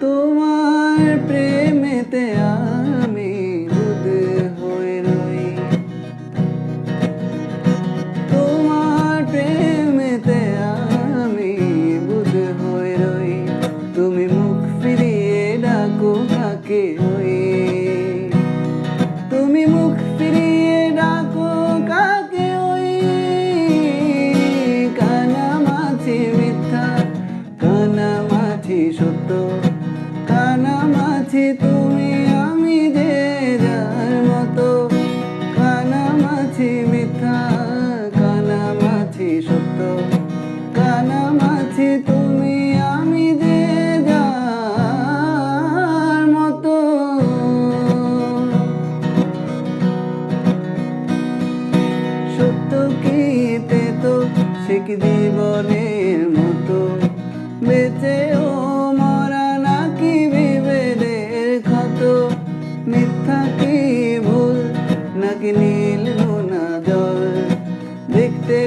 তোমার প্রেমেতে আমি বুঁদ হয়ে রই, তোমার প্রেমেতে আমি বুঁদ হয়ে রই। তুমি মুখ ফিরিয়ে ডাকো কাকে ওই, তুমি মুখ ফিরিয়ে ডাকো কাকে ওই। কানামাছি মিথ্যা, কানামাছি সত্য, কানামাছি তুমি আমি যে যার মতো। কানামাছি মিথ্যা, কানামাছি সত্য, কানামাছি তুমি আমি যে যার মতো। সত্য কি তেতো সে কি জীবনের মতো, বেঁচেও মরা নাকি বিভেদের ক্ষত। মিথ্যা কি ভুল নাকি নীল নোনা জল, দেখতে